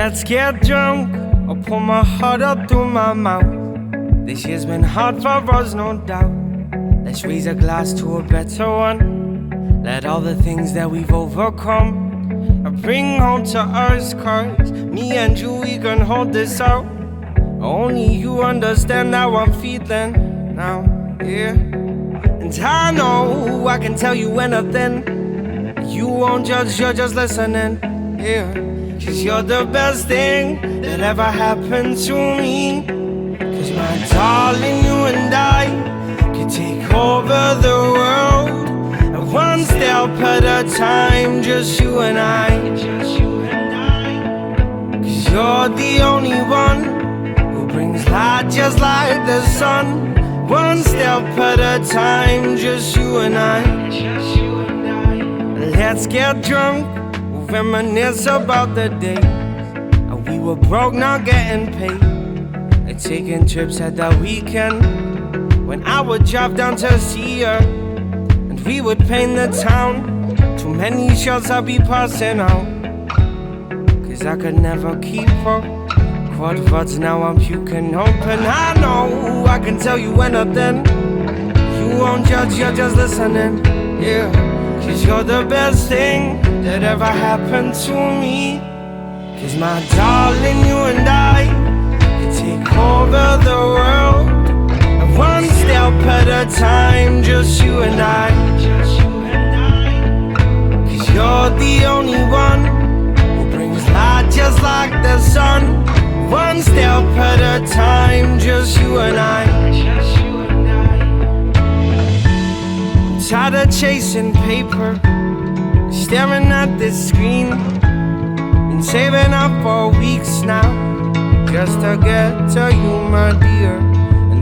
Let's get drunk. I'll pour my heart up through my mouth. This year's been hard for us, no doubt. Let's raise a glass to a better one. Let all the things that we've overcome bring home to us, 'cause me and you, we can hold this out. Only you understand how I'm feeling now, yeah. And I know I can tell you anything. You won't judge, you're just listening, yeah. 'Cause you're the best thing that ever happened to me. 'Cause my darling, you and I can take over the world, one step at a time, just you and I. 'Cause you're the only one who brings light just like the sun, one step at a time, just you and I. Let's get drunk, we'll reminisce about the days we were broke, not getting paid, and taking trips at the weekend, when I would drive down to see her. We would paint the town. Too many shots I'd be passing out, 'cause I could never keep up. Quad words, now I'm puking open. I know I can tell you anything. You won't judge, you're just listening, yeah. 'Cause you're the best thing that ever happened to me. 'Cause my darling, you and I can take over the world, one step at a time, just you and I. 'Cause you're the only one who brings light just like the sun, one step at a time, just you and I. I'm tired of chasing paper, staring at this screen. Been saving up for weeks now, just to get to you, my dear.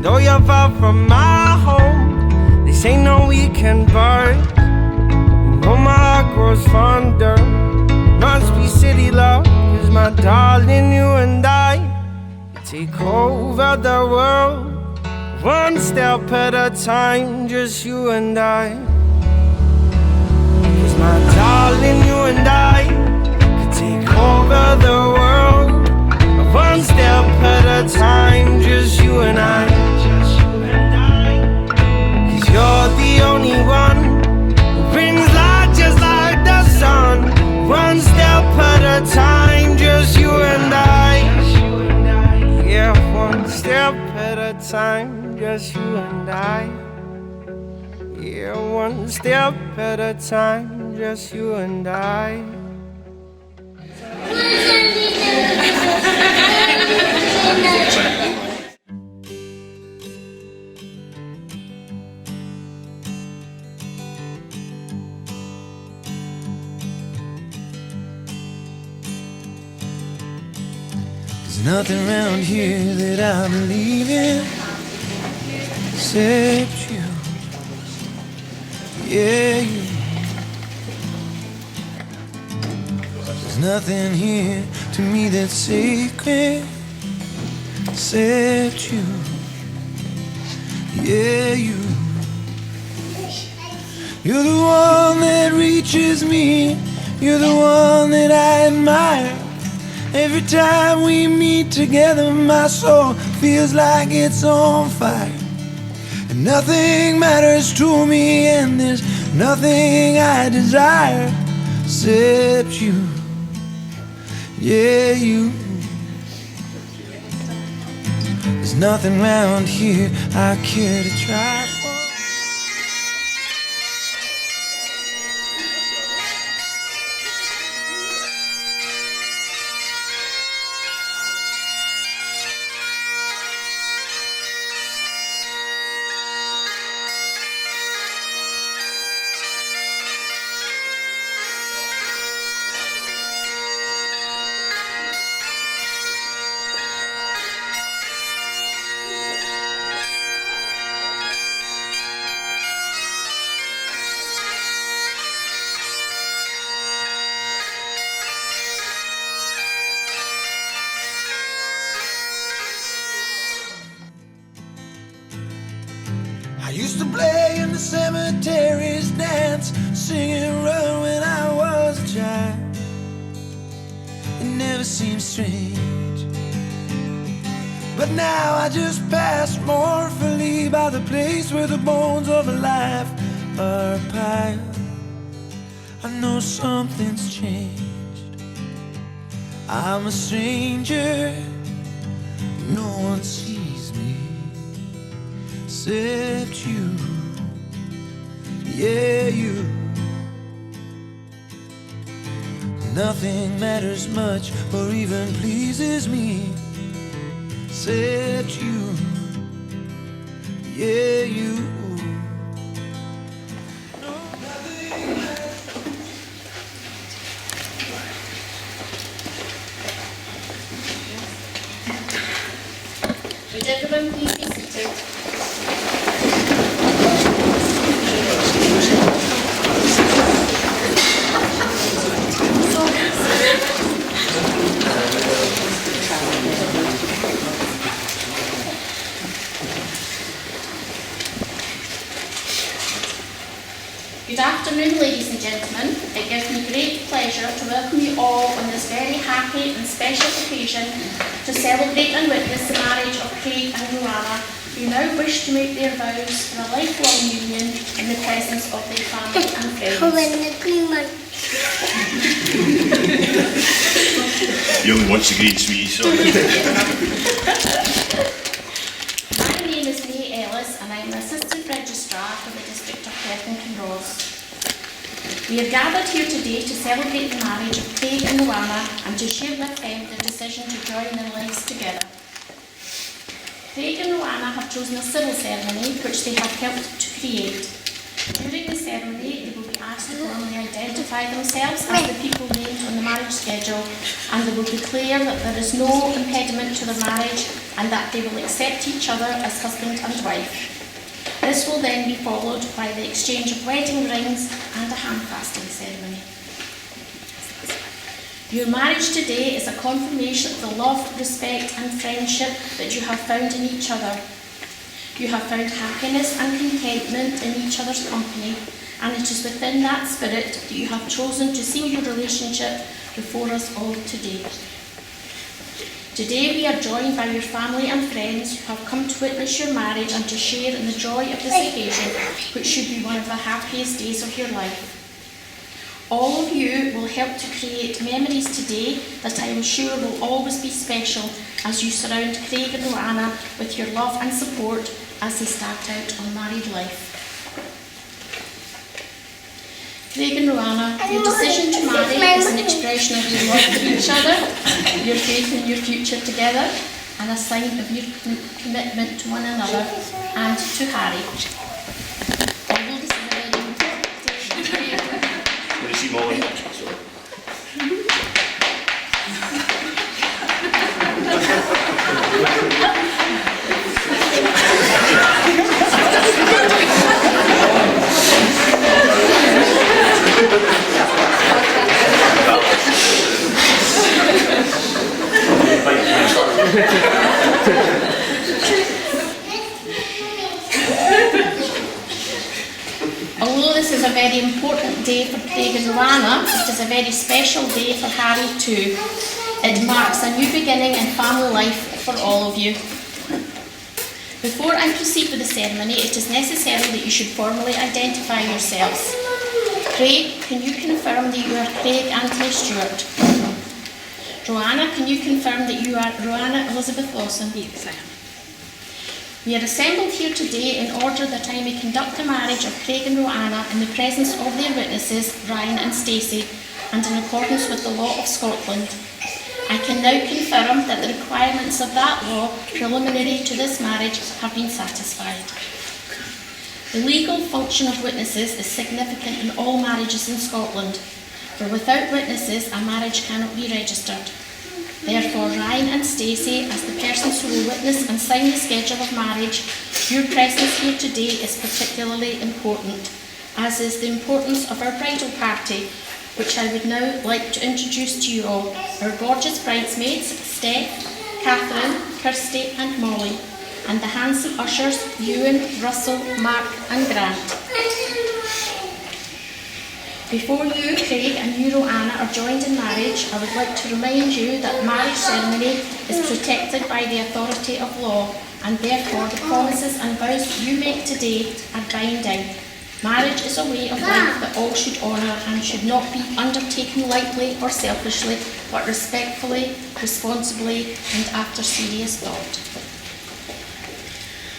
Though you're far from my home, this ain't no weekend bird. You know my heart grows fonder. Must be city love, 'cause my darling, you and I take over the world, one step at a time, just you and I. 'Cause my darling, you and I can take over the world, one step at a time, just you and I. You're the only one who brings light just like the sun, one step at a time, just you and I. Yeah, one step at a time, just you and I. Yeah, one step at a time, just you and I. There's nothing around here that I believe in except you, yeah, you. There's nothing here to me that's sacred except you, yeah, you. You're the one that reaches me, you're the one that I admire. Every time we meet together, my soul feels like it's on fire. And nothing matters to me, and there's nothing I desire except you, yeah, you. There's nothing round here I care to try for. I used to play in the cemeteries, dance, sing and run when I was a child. It never seemed strange. But now I just pass mournfully by the place where the bones of a life are piled. I know something's changed. I'm a stranger, no one sees me except you. Yeah, you. Nothing matters much or even pleases me except you. Yeah, you. No, nothing matters. Would everyone please be seated? Good afternoon, ladies and gentlemen. It gives me great pleasure to welcome you all on this very happy and special occasion to celebrate and witness the marriage of Craig and Roanna, who now wish to make their vows for a lifelong union in the presence of their family and friends. He only wants the green sweetie, sorry. My name is May Ellis and I am an Assistant Registrar for the District of Perth and Kinross. We are gathered here today to celebrate the marriage of Craig and Roanna and to share with them the decision to join their lives together. Craig and Roanna have chosen a civil ceremony which they have helped to create. During the ceremony, they will be asked to formally identify themselves as the people named on the marriage schedule, and they will declare that there is no impediment to their marriage and that they will accept each other as husband and wife. This will then be followed by the exchange of wedding rings and a handfasting ceremony. Your marriage today is a confirmation of the love, respect and friendship that you have found in each other. You have found happiness and contentment in each other's company, and it is within that spirit that you have chosen to seal your relationship before us all today. Today we are joined by your family and friends who have come to witness your marriage and to share in the joy of this occasion, which should be one of the happiest days of your life. All of you will help to create memories today that I am sure will always be special as you surround Craig and Roanna with your love and support as they start out on married life. Craig and Roanna, your decision to marry is an expression of your love for each other, your faith in your future together, and a sign of your commitment to one another and to Harry. Although this is a very important day for Craig, Let me see Molly. Sorry. Although this is a very important day for Craig and Roanna, it is a very special day for Harry too. It marks a new beginning in family life for all of you. Before I proceed with the ceremony, it is necessary that you should formally identify yourselves. Craig, can you confirm that you are Craig Anthony Stewart? Roanna, can you confirm that you are Roanna Elizabeth Lawson? Yes, I am. We are assembled here today in order that I may conduct the marriage of Craig and Roanna in the presence of their witnesses, Ryan and Stacey, and in accordance with the law of Scotland. I can now confirm that the requirements of that law preliminary to this marriage have been satisfied. The legal function of witnesses is significant in all marriages in Scotland, for without witnesses a marriage cannot be registered. Therefore, Ryan and Stacey, as the persons who will witness and sign the schedule of marriage, your presence here today is particularly important, as is the importance of our bridal party, which I would now like to introduce to you all, our gorgeous bridesmaids, Steph, Catherine, Kirsty and Molly, and the handsome ushers, Ewan, Russell, Mark and Grant. Before you, Craig, and you, Roanna, are joined in marriage, I would like to remind you that the marriage ceremony is protected by the authority of law, and therefore the promises and vows that you make today are binding. Marriage is a way of life that all should honour and should not be undertaken lightly or selfishly, but respectfully, responsibly, and after serious thought.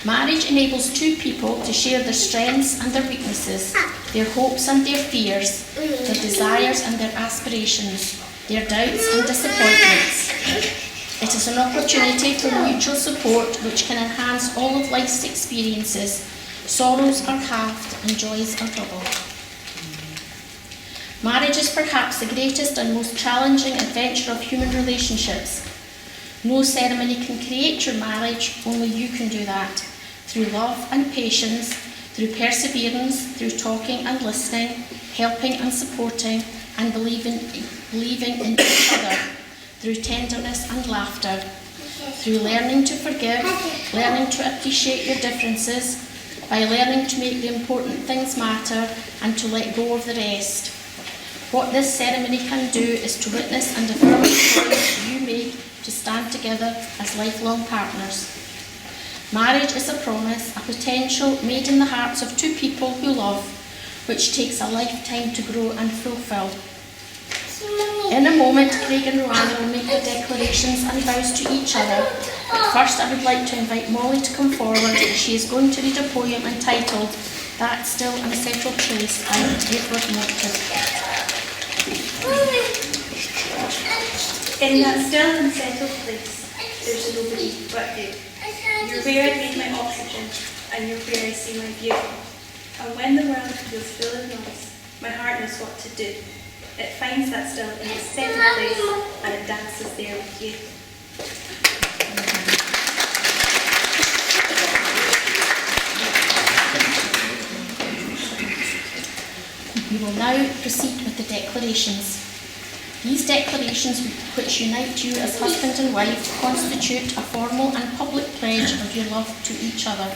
Marriage enables two people to share their strengths and their weaknesses, their hopes and their fears, their desires and their aspirations, their doubts and disappointments. It is an opportunity for mutual support which can enhance all of life's experiences. Sorrows are halved and joys are doubled. Marriage is perhaps the greatest and most challenging adventure of human relationships. No ceremony can create your marriage, only you can do that. Through love and patience, through perseverance, through talking and listening, helping and supporting, and believing in each other, through tenderness and laughter, through learning to forgive, learning to appreciate your differences, by learning to make the important things matter and to let go of the rest. What this ceremony can do is to witness and affirm the choice you make to stand together as lifelong partners. Marriage is a promise, a potential made in the hearts of two people who love, which takes a lifetime to grow and fulfil. In a moment, Craig and Roanna will make their declarations and vows to each other. But first, I would like to invite Molly to come forward. She is going to read a poem entitled That Still Unsettled Place by Edward Morton. In that still unsettled place, there's nobody but you. You're where I need my oxygen, and you're where I see my view. And when the world feels full of noise, my heart knows what to do. It finds that still unsettled place, and it dances there with you. We will now proceed with the declarations. These declarations, which unite you as husband and wife, constitute a formal and public pledge of your love to each other.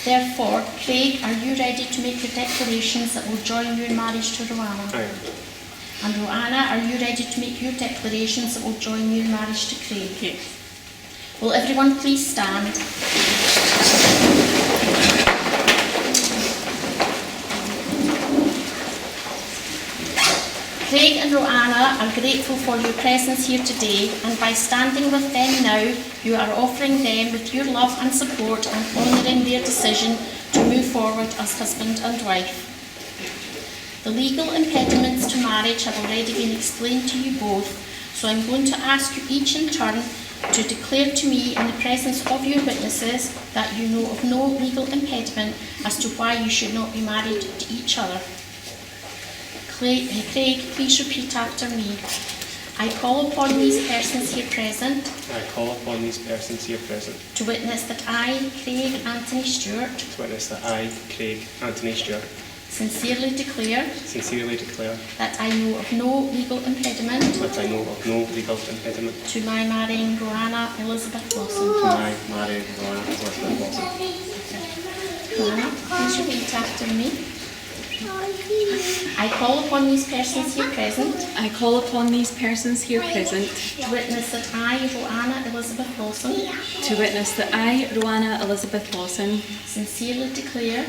Therefore, Craig, are you ready to make your declarations that will join you in marriage to Roanna? I am. And Roanna, are you ready to make your declarations that will join you in marriage to Craig? Yes. Will everyone please stand? Craig and Roanna are grateful for your presence here today, and by standing with them now, you are offering them with your love and support and honouring their decision to move forward as husband and wife. The legal impediments to marriage have already been explained to you both, so I'm going to ask you each in turn to declare to me in the presence of your witnesses that you know of no legal impediment as to why you should not be married to each other. Craig, please repeat after me. I call upon these persons here present I call upon these persons here present to witness that I, Craig Anthony Stewart, to witness that I, Craig Anthony Stewart, sincerely declare that I know of no legal impediment to my marrying Roanna Elizabeth Lawson. Roanna, please repeat after me. I call upon these persons here present I call upon these persons here present to witness that I, Roanna Elizabeth Lawson, to witness that I, Roanna Elizabeth Lawson, sincerely declare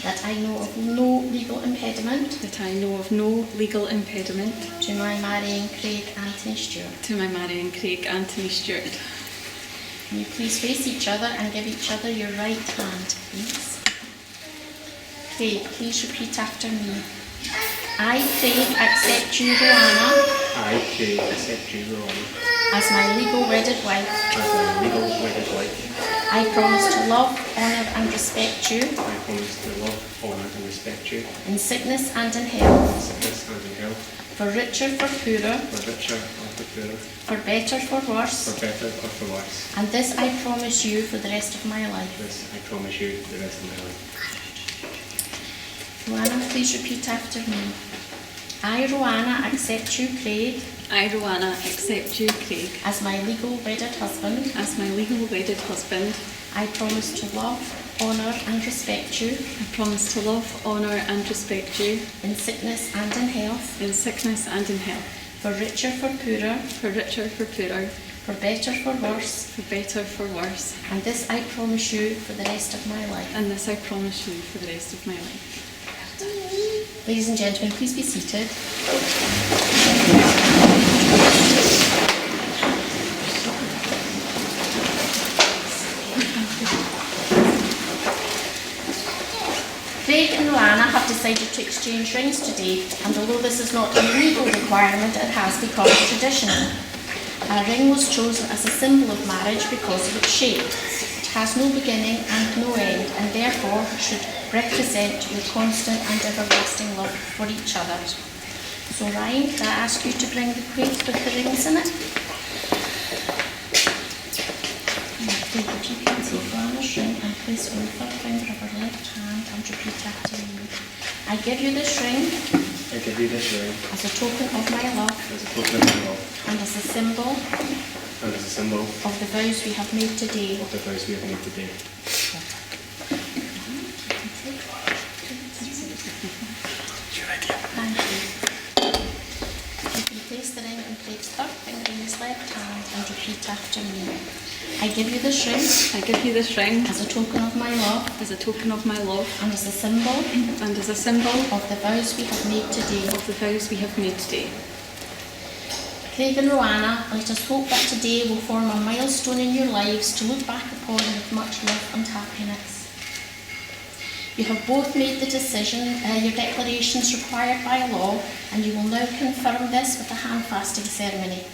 that I know of no legal impediment to my marrying Craig Anthony Stewart. Can you please face each other and give each other your right hand, please? Craig, please repeat after me. I, Craig, accept you, Roanna, as my legal wedded wife. I promise to love, honour and respect you in sickness and in health, for richer, for poorer, for better, for worse, and this I promise you for the rest of my life. Roanna, please repeat after me. I, Roanna, accept you, Craig, as my legal wedded husband. I promise to love, honour and respect you I promise to love, honour and respect you in sickness and in health, in sickness and in health, for richer, for poorer, for richer, for poorer, for better, for worse, for better, for worse. and this I promise you for the rest of my life. And this I promise you for the rest of my life. Ladies and gentlemen, please be seated. Craig and Roanna have decided to exchange rings today, and although this is not a legal requirement, it has become traditional. A ring was chosen as a symbol of marriage because of its shape. It has no beginning and no end, and therefore should represent your constant and everlasting love for each other. So Ryan, can I ask you to bring the crate with the rings in it? Craig, if you can take Roanna's ring and place on the third finger of her left hand and repeat after me. I give you this ring I give you this ring as a token of my love as a token of my love and as a symbol and as a symbol of the vows we have made today. of the vows we have made today. Thank you. You can place the ring on Craig's third finger in his left hand and repeat after me. I give you this ring I give you this ring as a token of my love as a token of my love and as a symbol and as a symbol of the vows we have made today. of the vows we have made today. Craig and Roanna, let us hope that today will form a milestone in your lives to look back upon with much love and happiness. You have both made the decision, your declarations required by law, and you will now confirm this with a hand-fasting ceremony.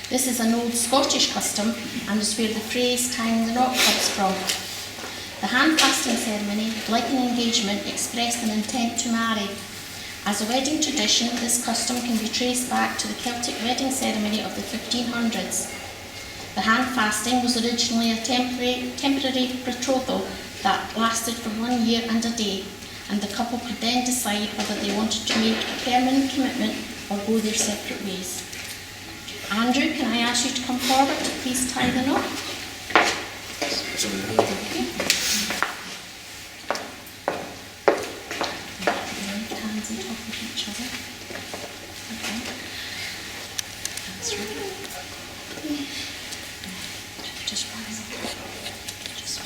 This is an old Scottish custom and is where the phrase tying the knot comes from. The hand-fasting ceremony, like an engagement, expressed an intent to marry. As a wedding tradition, this custom can be traced back to the Celtic wedding ceremony of the 1500s. The hand-fasting was originally a temporary betrothal that lasted for 1 year and a day, and the couple could then decide whether they wanted to make a permanent commitment or go their separate ways. Andrew, can I ask you to come forward to please tie the knot? So, Right hands on top of each other. Okay. That's right. Just rise up. Just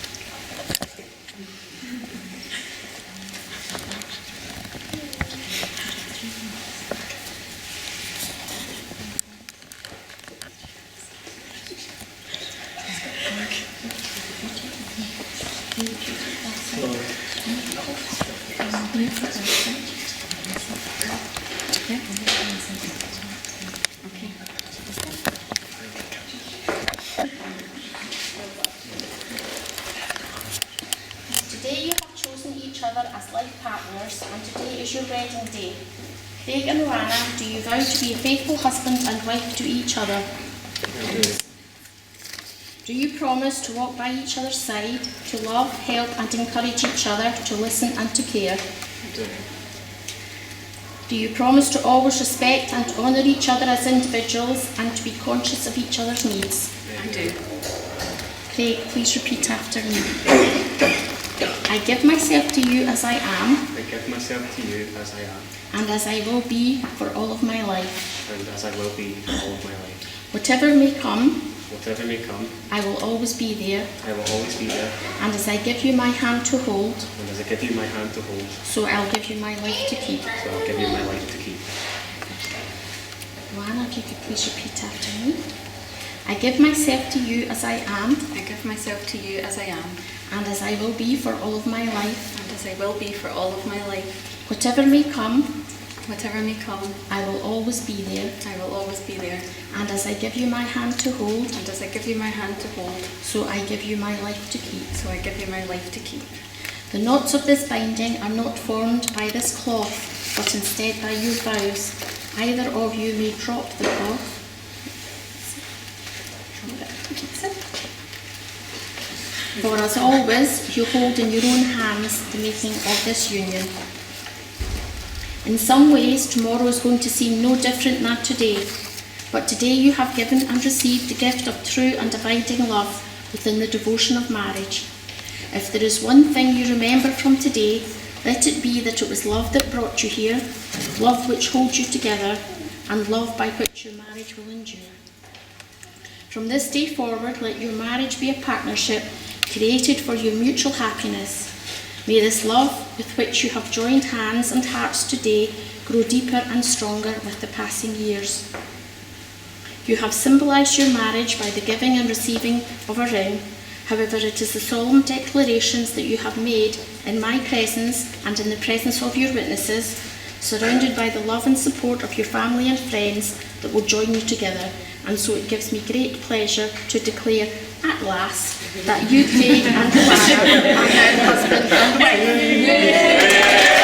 Today you have chosen each other as life partners, and today is your wedding day. Craig and Roanna, do you vow to be a faithful husband and wife to each other? Do you promise to walk by each other's side, to love, help and encourage each other, to listen and to care? Do you promise to always respect and honour each other as individuals and to be conscious of each other's needs? I do. Craig, please repeat after me. I give myself to you as I am, I give myself to you as I am and as I will be for all of my life. and as I will be for all of my life. Whatever may come, Whatever may come, I will always be there, I will always be there, and as I give you my hand to hold, and as I give you my hand to hold, so I'll give you my life to keep. so I'll give you my life to keep. Roanna, if you could please repeat after me. I give myself to you as I am, I give myself to you as I am and as I will be for all of my life. and as I will be for all of my life. Whatever may come, Whatever may come, I will always be there, I will always be there. and as I give you my hand to hold, And as I give you my hand to hold, so I give you my life to keep. so I give you my life to keep. The knots of this binding are not formed by this cloth, but instead by your vows. Either of you may drop the cloth. For as always, you hold in your own hands the making of this union. In some ways, tomorrow is going to seem no different than today, but today you have given and received the gift of true and abiding love within the devotion of marriage. If there is one thing you remember from today, let it be that it was love that brought you here, love which holds you together, and love by which your marriage will endure. From this day forward, let your marriage be a partnership created for your mutual happiness. May this love with which you have joined hands and hearts today grow deeper and stronger with the passing years. You have symbolised your marriage by the giving and receiving of a ring. However, it is the solemn declarations that you have made in my presence and in the presence of your witnesses, surrounded by the love and support of your family and friends, that will join you together. And so it gives me great pleasure to declare at last that you, Craig and Joanna, are now husband and wife.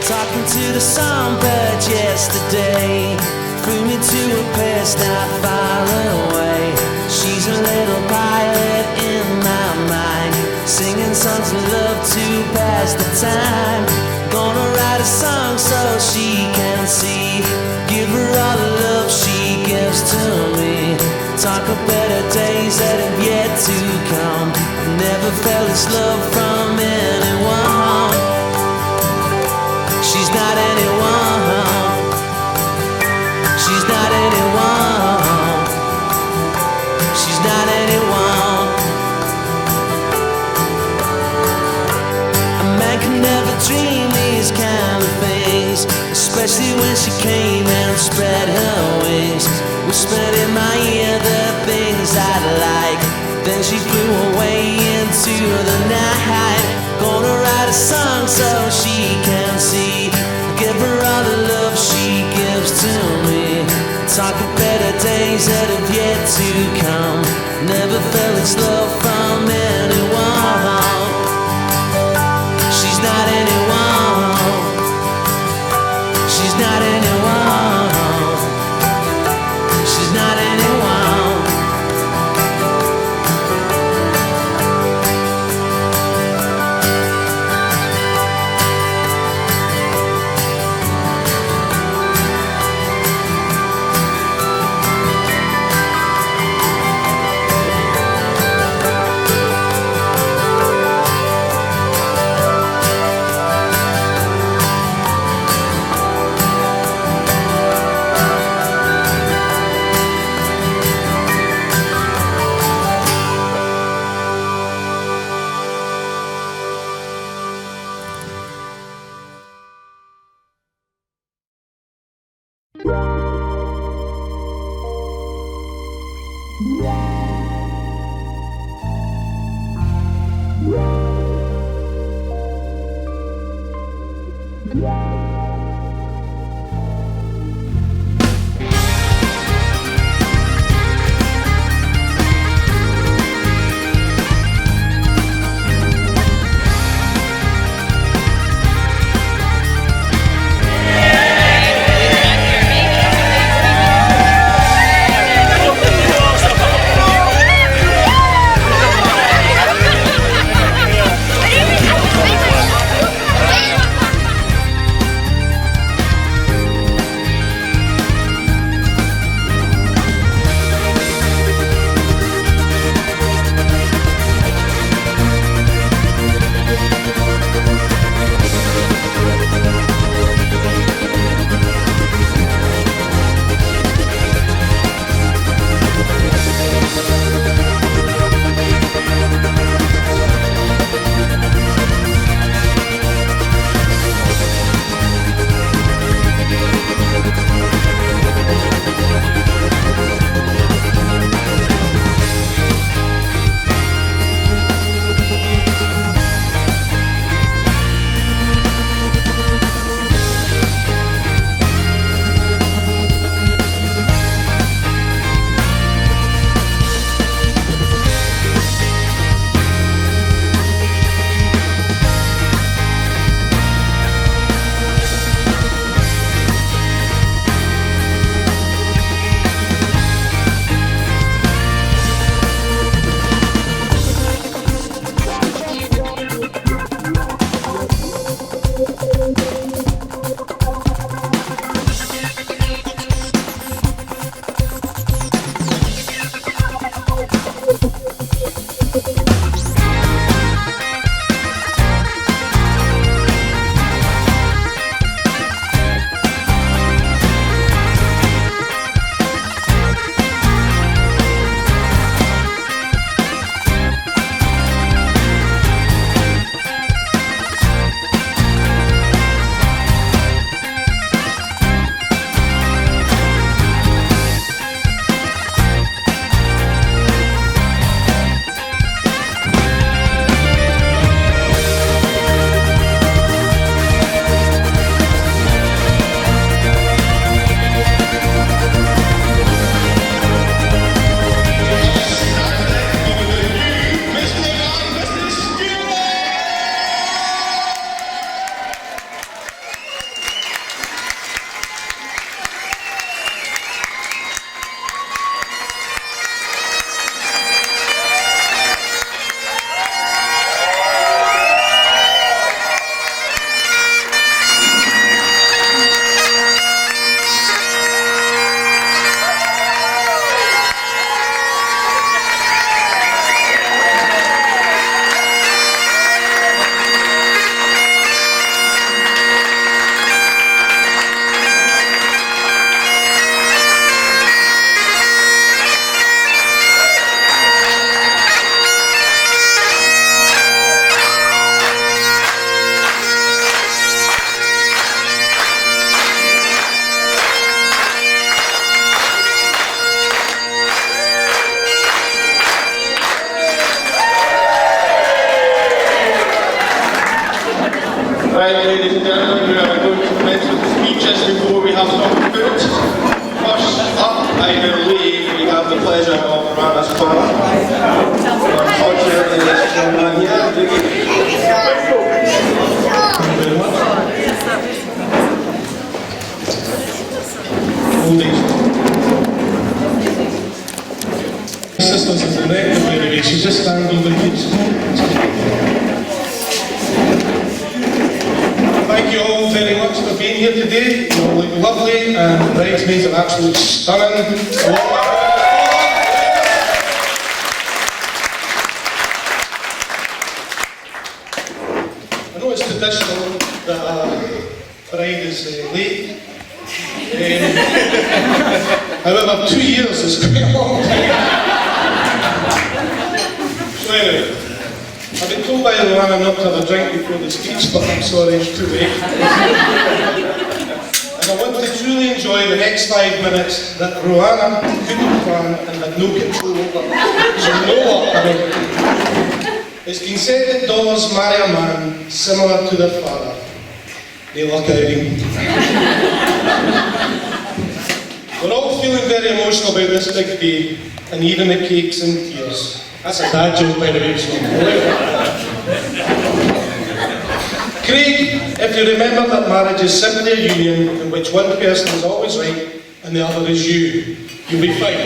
Talking to the songbird yesterday, flew me to a place not far away. She's a little pilot in my mind, singing songs of love to pass the time. Gonna write a song so she can see, give her all the love she gives to me. Talk of better days that have yet to come. Never felt this love from anyone. She's not anyone. She's not anyone. She's not anyone. A man can never dream these kind of things, especially when she came and spread her wings, whispered in my ear the things I'd like. Then she flew away into the night. Gonna write a song so she can see, give her all the love she gives to me. Talk of better days that have yet to come. Never felt this love from anyone. She's not anyone. She's not anyone. She's not anyone. Right, ladies and gentlemen, we are going to commence with the speeches before we have some food. First up, I believe we have the pleasure of Roanna's father. Unfortunately, this young man here didn't. Thank you very much. Sisters is the neck, by the way, she just stands over here. Thank you all very much for being here today. You all look lovely, and the bridesmaids are absolutely stunning. I know it's traditional that a bride is late. However, 2 years is quite a long time. So anyway, I've been told by Roanna not to have a drink before the speech, but I'm sorry, it's too late. And I want to truly enjoy the next 5 minutes that Roanna couldn't plan and had no control over. So know what, honey? It's been said that daughters marry a man similar to their father. They luck out him. We're all feeling very emotional about this big day, and even the cake's in tears. That's a bad joke, by the way, so Craig, if you remember that marriage is simply a union in which one person is always right and the other is you, you'll be fine.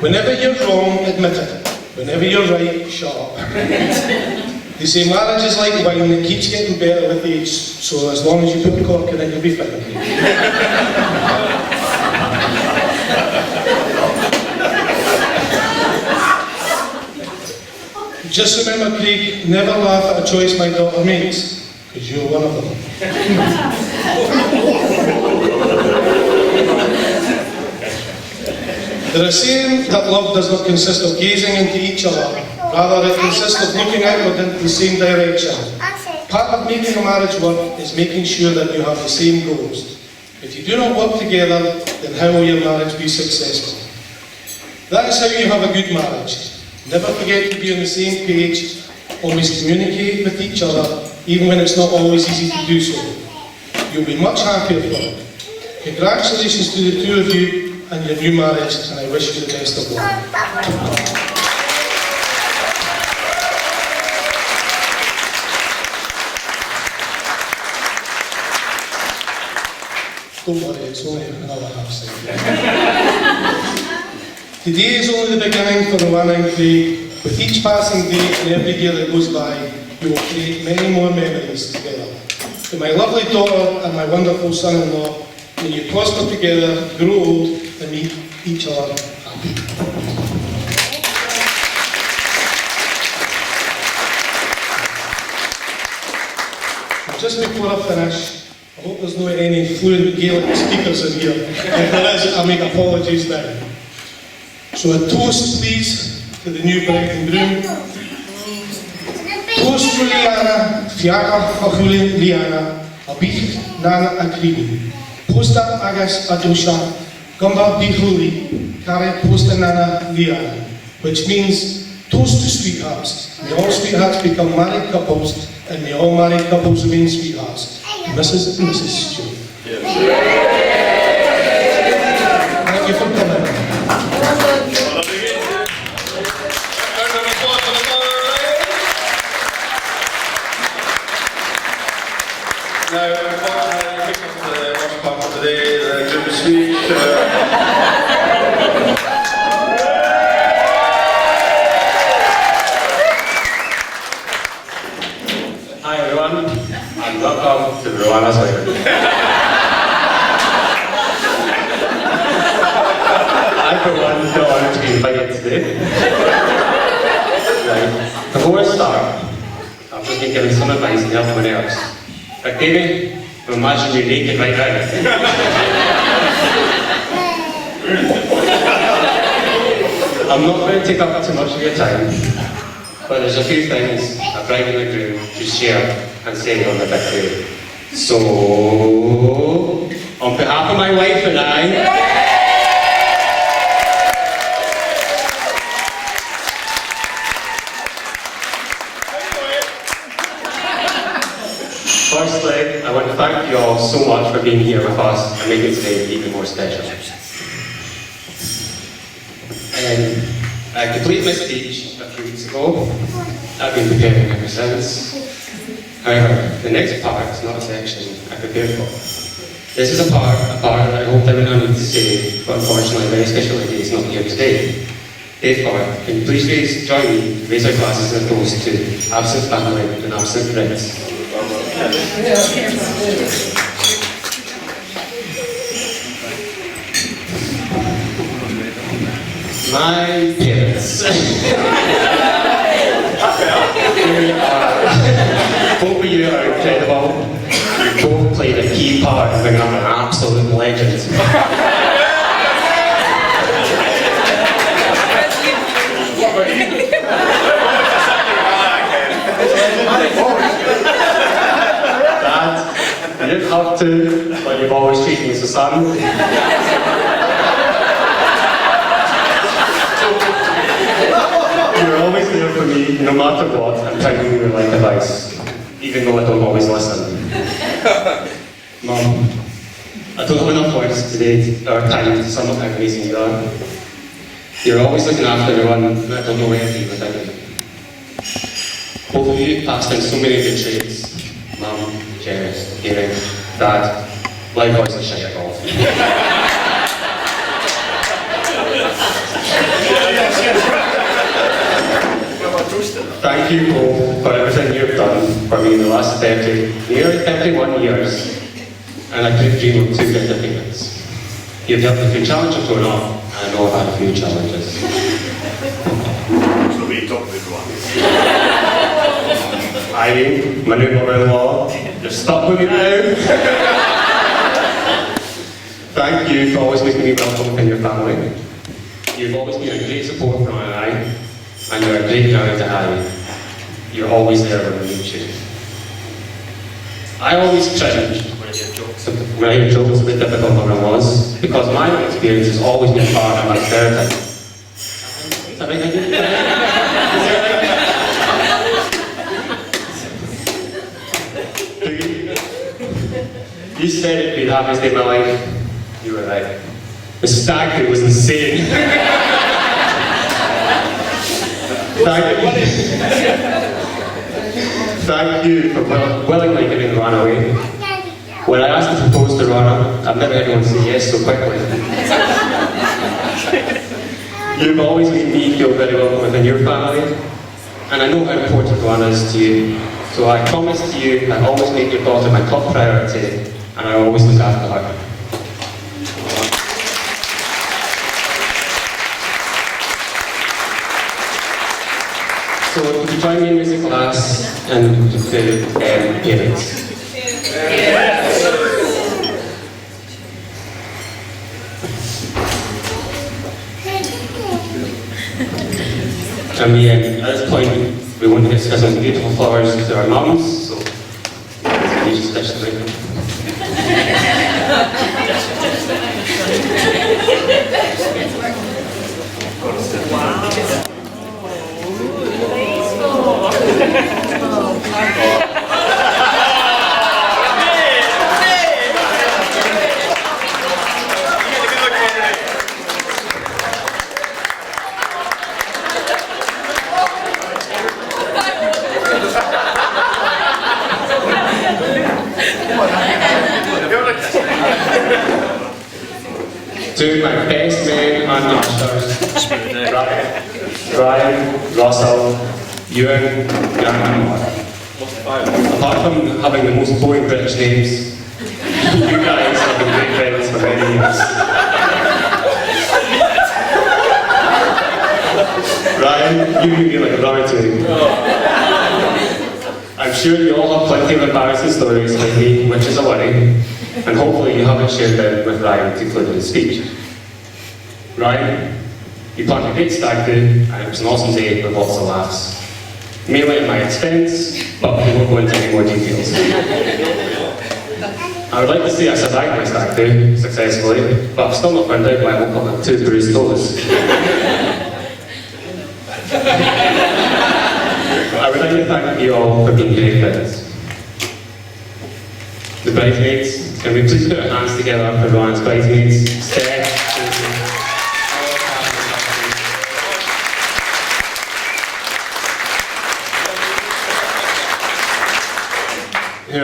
Whenever you're wrong, admit it. Whenever you're right, shut up. They say marriage is like wine, it keeps getting better with age, so as long as you put the cork in it, you'll be fine. Just remember, Craig, never laugh at a choice my daughter makes, because you're one of them. There is a saying that love does not consist of gazing into each other, rather it consists of looking outward into the same direction. Part of making a marriage work is making sure that you have the same goals. If you do not work together, then how will your marriage be successful? That is how you have a good marriage. Never forget to be on the same page, always communicate with each other, even when it's not always easy to do so. You'll be much happier for it. Congratulations to the two of you and your new marriage, and I wish you the best of luck. Don't worry, it's only another half second. Today is only the beginning for Roanna and Craig. With each passing day and every year that goes by, you will create many more memories together. To my lovely daughter and my wonderful son-in-law, may you prosper together, grow old, and meet each other happy. Just before I finish, I hope there's not any fluent Gaelic speakers in here. If there is, I make apologies now. So a toast, please, to the new bride and groom. Toast Juliana, Fiaga Hachuli Liana, Abich Nana Akrimi. Posta Agas Adosha, Gamba Bihuli, Kare Posta Nana Liana, which means toast to sweethearts. May all sweethearts become married couples, and may all married couples remain sweethearts. Mrs. and Mrs. Stewart. Thank you for coming. Now, unfortunately, we come to the first part of today, the group speech. Hi everyone, and welcome to Roanna's wedding. I for one don't want to be invited today. Right. Before I start, I've just been given some advice to help everyone else. Like baby, imagine you're naked right now. I'm not going to take up too much of your time, but there's a few things a bride and a groom should share and say on the big day. So, on behalf of my wife and I, Firstly, I want to thank you all so much for being here with us and making today even more special. I completed my speech a few weeks ago. I've been preparing ever since. However, the next part is not a section I prepared for. This is a part that I hoped I would not need to say, but unfortunately, a very special lady is not here today. Therefore, can you please join me to raise our glasses in a toast to absent family and absent friends. My parents. Both of you are incredible. You both played a key part in bringing up an absolute legend. Dad, you didn't have to, but you've always treated me as a son. You're always there for me, no matter what, and telling me your life advice, even though I don't always listen. Mum, I don't have enough words today or time to sum up how amazing you are. You're always looking after everyone, and I don't know where to be without you. Both of you passed in so many good traits. Mum, generous, caring, Dad, likewise a shy at golf. Thank you both for everything you've done for me in the last nearly 31 years, and I couldn't dream of 2 better parents. You've helped me through challenges growing up, and I know I've had a few challenges. So we talk with one. Irene, my new mother-in-law, you're stuck with me now. Thank you for always making me welcome within your family. You've always been a great support for Ron and I, and you're a great ground to Harry. You're always there when we need you. I always cringe when I hear jokes about difficult mother was, because my own experience has always been part of my therapy. Is that right? You said it'd be the happiest day of my life. You were right. The stag do was insane. Thank you for willingly giving Ron away. When I asked to propose to Roanna, I've never heard anyone say yes so quickly. You've always made me feel very welcome within your family, and I know how important Roanna is to you. So I promise to you, I always make your daughter my top priority, and I always look after her. So would you join me in music class and to parents? And at this point, we want to discuss some beautiful flowers to our mums, so you just touch the right. To my best men and masters, Ryan, Russell, Ewan, Grant and Mark. Apart from having the most boring British names, you guys have been great friends for many years. Ryan, you knew me like a brother to me. I'm sure you all have plenty of embarrassing stories like me, which is a worry. And hopefully you haven't shared them with Ryan to conclude his speech. Ryan, you planned a great stag do, and it was an awesome day with lots of laughs. Mainly at my expense, but we won't go into any more details. I would like to say I survived my stag do successfully, but I've still not found out why I woke up with 2 bruised toes. I would like to thank you all for being great friends. the bridesmaids. Can we please put our hands together for Roanna's bridesmaids? Steph, Susan,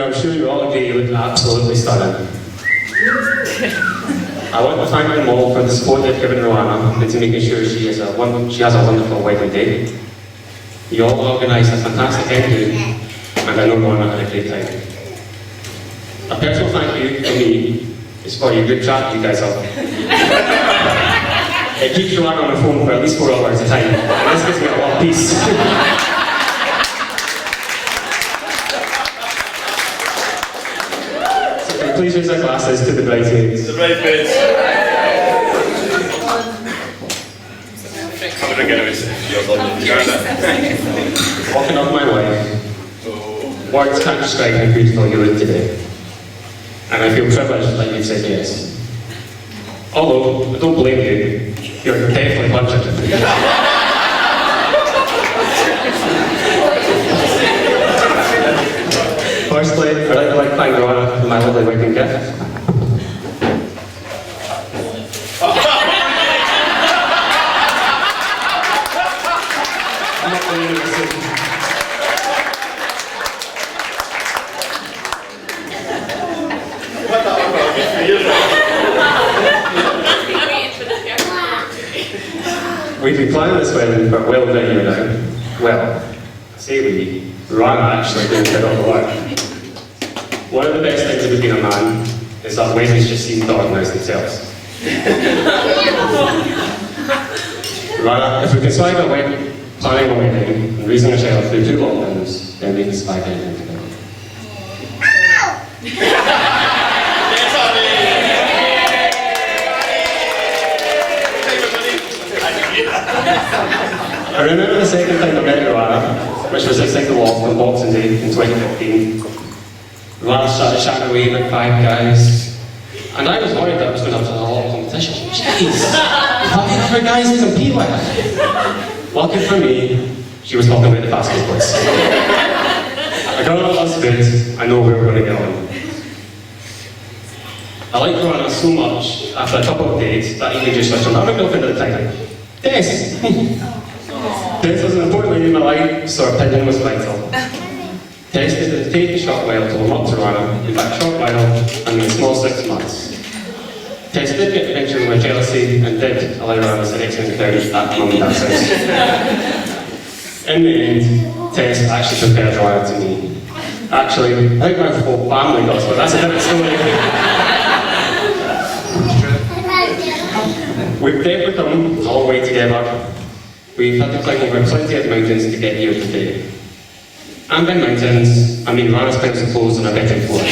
I'm sure you all agree you look absolutely stunning. I want to thank them all for the support they've given Roanna and to making sure she has a wonderful wedding day. You all organised a fantastic end, and I know Roanna had a great time. A personal thank you from me is for your good chat you guys have. It keeps Roanna on the phone for at least 4 hours at a time, and this gives me a lot of peace. Please raise our glasses to the bridesmaids. The bridesmaids. Have a drink anyways. Walking up my wife. Words can't describe how beautiful you look today. And I feel privileged that you've said yes. Although, I don't blame you. You're definitely budget. Firstly, I'd like to thank Roanna for my lovely wedding gift. I'm not believing this. We've been planning this wedding for well over a year now. Well, I say we. Roanna actually did all the work. One of the best things about being a man is that weddings just seem to organise themselves. Roanna, if we can survive planning a wedding and raising a child through 2 lockdowns, then we can survive anything together. I remember the second time I met Roanna, which was outside the wall on Boxing Day in 2015. Roanna started chatting away about 5 guys, and I was worried that I was going to have a lot of competition. Jeez, 5 other guys to compete with. Lucky for me, she was talking about the basketballs. A girl that loves food, I know we were going to get on. I liked Roanna so much, after a couple of dates, that even just switched on. I'm a girlfriend at the time. Tess! Tess was an important lady in my life, so her opinion was vital. Tess did take a short while to warm up to Roanna. In fact, short while, I mean a small 6 months. Tess did get the picture of her jealousy and did allow Roanna to next encourage at Mum and Dad's house. In the end, Tess actually prepared Roanna to me. Actually, I think my whole family does, but that's a different story. We've definitely come a long way together. We've had to climb over plenty of mountains to get here today. And by mountains, I mean Roanna's pencil clothes on a betting floor.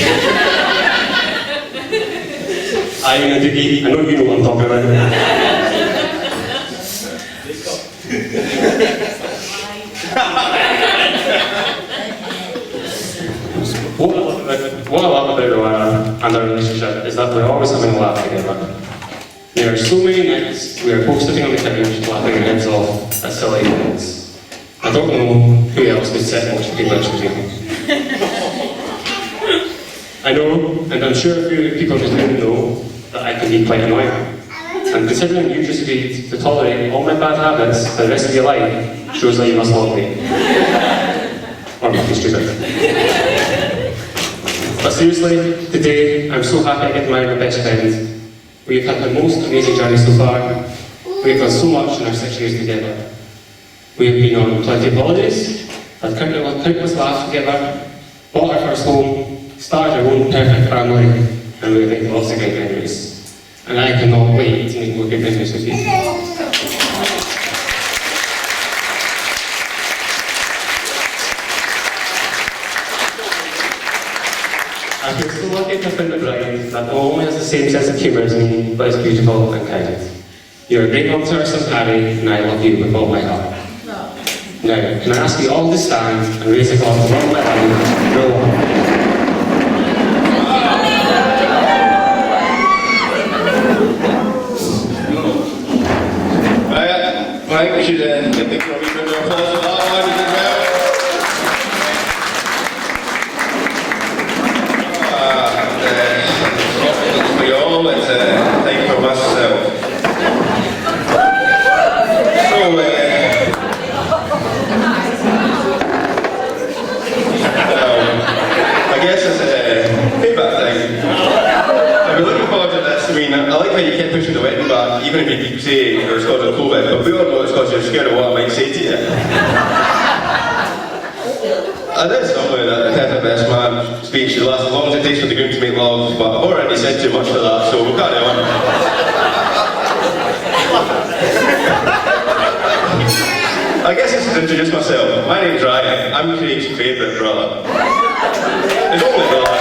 I mean a doogie, I know you know what I'm talking about. What I love about Roanna and our relationship is that we're always having a laugh together. There are so many nights we are both sitting on the couch laughing our heads off at silly things. I don't know who else could sit and watch people with you. I know, and I'm sure a few people in this room know, that I can be quite annoying. And considering you just agreed to tolerate all my bad habits for the rest of your life, shows that you must love me. Or must be stupid. But seriously, today, I'm so happy I get to marry my best friend. We've had the most amazing journey so far. We've done so much in our 6 years together. We've been on plenty of holidays, had countless laughs together, bought our first home, started our own perfect family, and we've made lots of great memories. And I cannot wait to make more good memories with you. I feel so lucky to have found a bride that not only has the same sense of humour as me, but is beautiful and kind. You're a great mum to our son Harry, and I love you with all my heart. Now, can I ask you all to stand and raise a glass of rum, Roanna? Right, we should get the applause for that one as well. because you're scared of what I might say to you. I did somewhere that the perfect best man speech should last as long as it takes for the groom to make love, but I've already said too much for that, so we'll carry on. I guess I should introduce myself. My name's Ryan. I'm Craig's favourite brother. His only brother.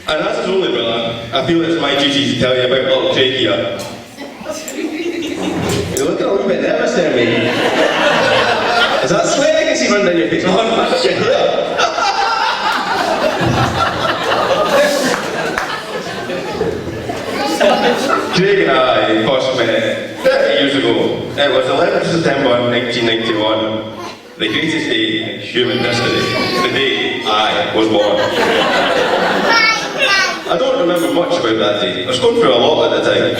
And as his only brother, I feel it's my duty to tell you about little Craig here. You're looking a little bit nervous there, mate. Is that sweat I can see running down your face? Craig and I first met 30 years ago. It was 11th September 1991. The greatest day in human history. The day I was born. I don't remember much about that day. I was going through a lot at the time.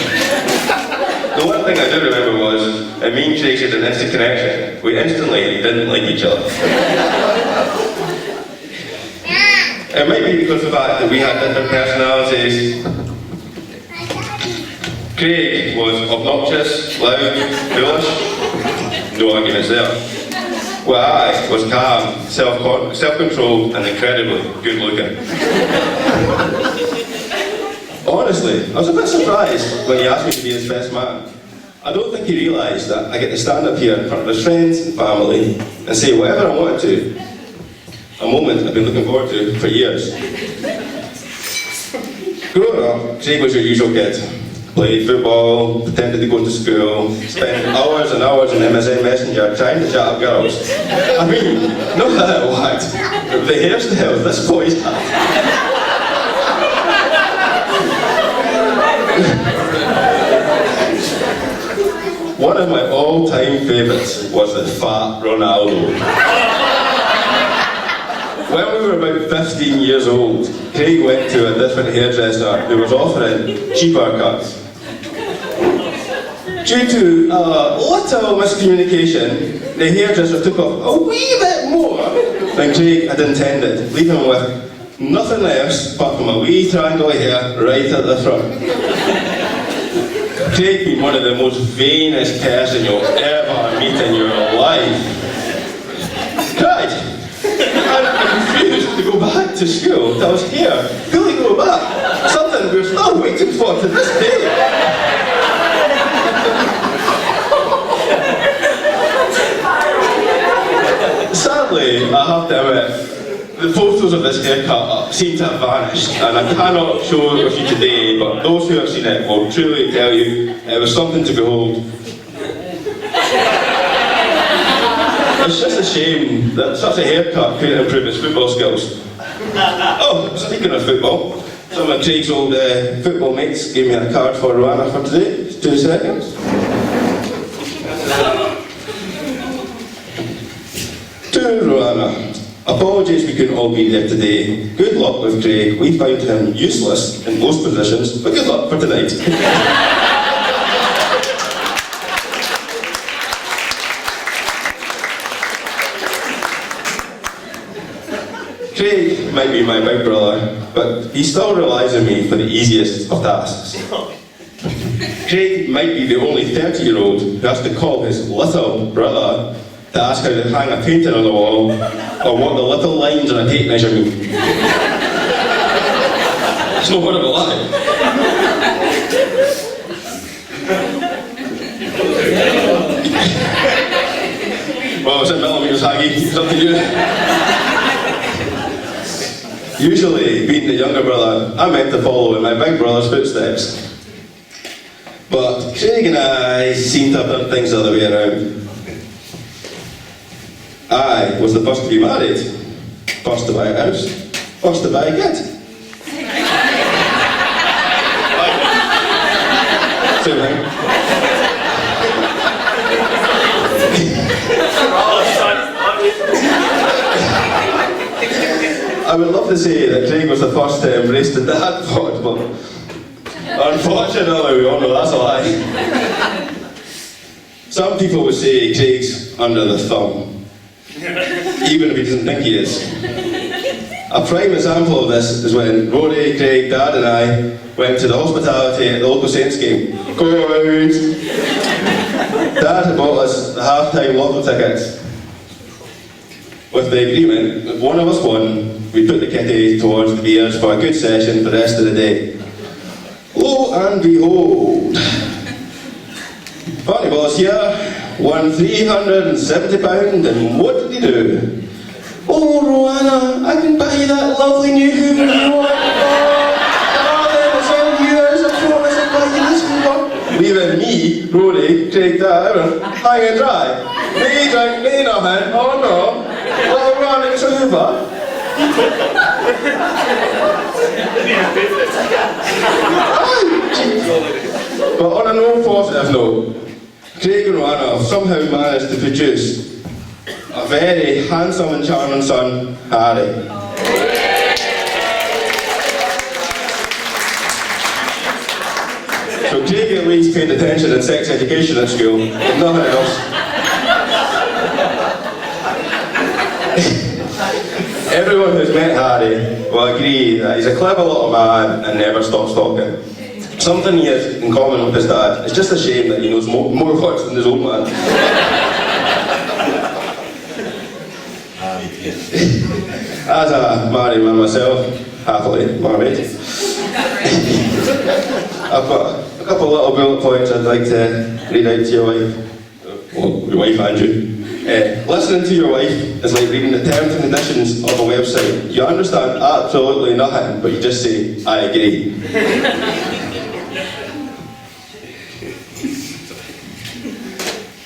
The one thing I do remember was me and Craig had an instant connection. We instantly didn't like each other. It might be because of the fact that we had different personalities. Craig was obnoxious, loud, foolish. No arguments there. Well, I was calm, self-controlled and incredibly good looking. Honestly, I was a bit surprised when he asked me to be his best man. I don't think he realised that I get to stand up here in front of his friends and family and say whatever I wanted to. A moment I've been looking forward to for years. Growing up, Craig was your usual kid. Played football, pretended to go to school, spent hours and hours on MSN Messenger trying to chat up girls. I mean, not that it worked. The hairstyles this boy's had. One of my all-time favourites was the fat Ronaldo. When we were about 15 years old, Craig went to a different hairdresser who was offering cheaper cuts. Due to a little miscommunication, the hairdresser took off a wee bit more than Craig had intended, leaving him with nothing else apart from a wee triangle of hair right at the front. Craig being one of the most vainest person you'll ever meet in your life. Cried. And refused to go back to school till his hair fully grew back. Something we're still waiting for to this day. Sadly, I have to admit, the photos of this haircut seem to have vanished, and I cannot show it with you today, but those who have seen it will truly tell you it was something to behold. It's just a shame that such a haircut couldn't improve his football skills. Oh, speaking of football, some of Craig's old football mates gave me a card for Roanna for today. Just 2 seconds. To Roanna, apologies we couldn't all be there today. Good luck with Craig. We found him useless in most positions, but good luck for tonight. Craig might be my big brother, but he still relies on me for the easiest of tasks. Craig might be the only 30-year-old who has to call his little brother to ask how to hang a painting on the wall, or what the little lines on a tape measure mean. It's no word of a lie. Well, it's in millimetres, Haggy. It's up to you. Usually, being the younger brother, I'm meant to follow in my big brother's footsteps. But Craig and I seem to have done things the other way around. I was the first to be married, first to buy a house, first to buy a kid. Same thing. I would love to say that Craig was the first to embrace the dad bod, but unfortunately we all know that's a lie. Some people would say Craig's under the thumb, even if he doesn't think he is. A prime example of this is when Rory, Craig, Dad and I went to the hospitality at the local Saints game. Good! Dad had bought us the half-time lotto tickets. With the agreement, if one of us won, we'd put the kitty towards the beers for a good session for the rest of the day. Lo and behold, Barney Boss here won £370, and what did he do? Oh, Roanna, I can buy you that lovely new Hoover you want. Oh, darling, it's all yours, I promise I'll buy you this Hoover. Leaving me, Rory, Craig, Dad, high and dry. Me drink, me nothing, oh no. Well, Roanna, it's a Hoover. But on a more positive note, Craig and Roanna have somehow managed to produce a very handsome and charming son, Harry. So Craig at least paid attention in sex education at school, if nothing else. Everyone who's met Harry will agree that he's a clever little man and never stops talking. Something he has in common with his dad. It's just a shame that he knows more words than his old man. As a married man myself, happily married, I've got a couple of little bullet points I'd like to read out to your wife. Well, your wife and you. Listening to your wife is like reading the terms and conditions of a website. You understand absolutely nothing, but you just say, I agree.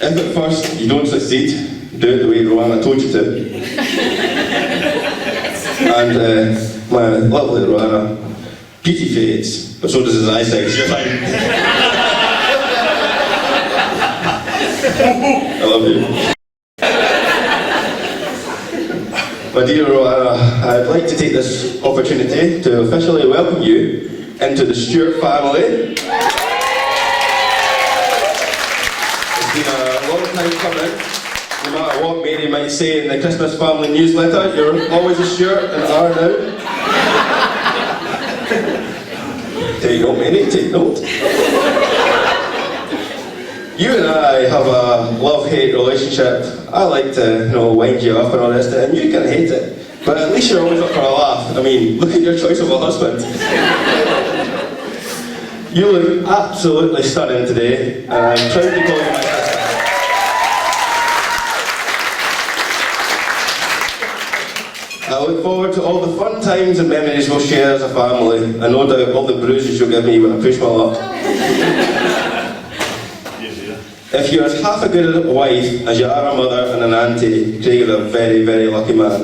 If at first you don't succeed, do it the way Roanna told you to. And my lovely Roanna, beauty fades, but so does his eyesight. You're fine. I love you. My dear Roanna, I'd like to take this opportunity to officially welcome you into the Stewart family. It's been a long time coming. No matter what Mary might say in the Christmas family newsletter, you're always a Stewart and are now. Take note, Mary, take note. You and I have a love-hate relationship. I like to, wind you up and all this, and you can hate it. But at least you're always up for a laugh. I mean, look at your choice of a husband. You look absolutely stunning today, and I'm proud to call you my sister. I look forward to all the fun times and memories we'll share as a family, and no doubt all the bruises you'll give me when I push my luck. If you're as half a good wife as you are a mother and an auntie, Craig is a very, very lucky man.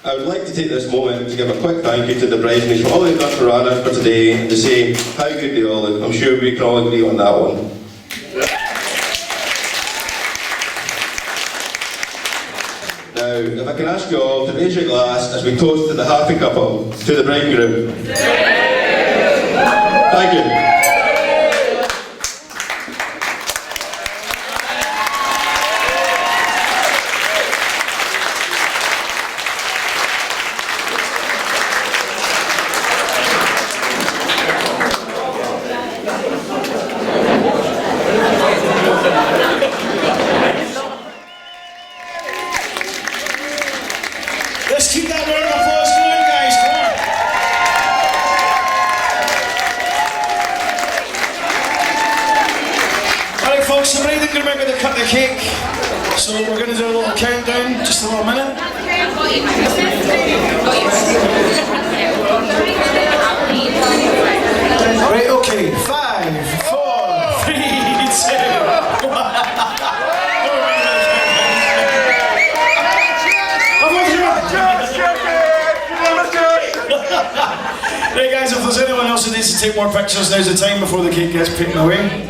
I would like to take this moment to give a quick thank you to the bridesmaids for all they've done for Anna for today, and to say how good they all look. I'm sure we can all agree on that one. Now, if I can ask you all to raise your glass as we toast to the happy couple, to the bridegroom. Thank you. Let's keep that round of applause going, guys. Come on. Alright, folks, the bride and groom are going to cut the cake. So we're going to do a little countdown, just a little minute. Right, okay. 5, 4, 3, 2, 1. Right guys, if there's anyone else who needs to take more pictures, now's the time before the cake gets taken away.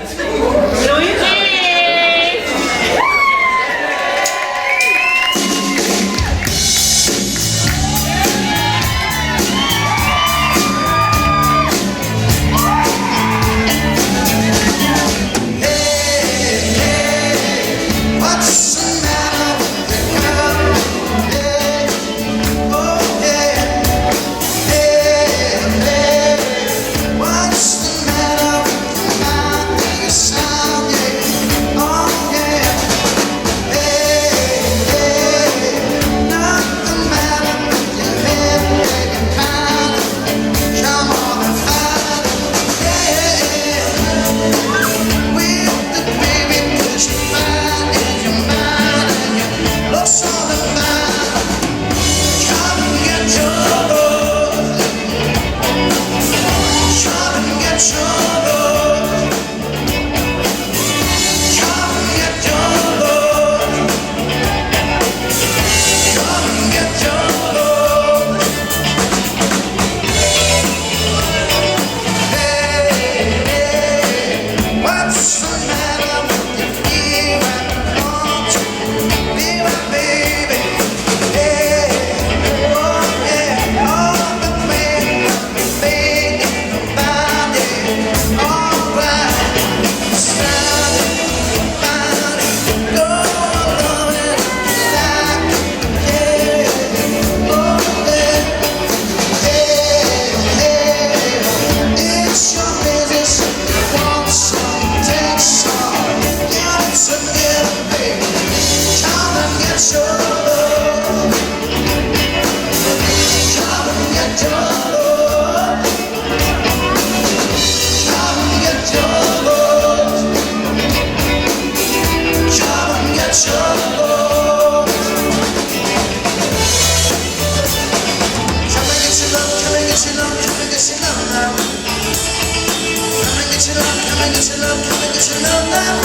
love, come and get your love now. Come and get your love, come and get your love, come and get your love now.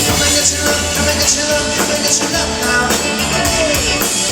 Come and get your love, come and get your love, come and get your love now.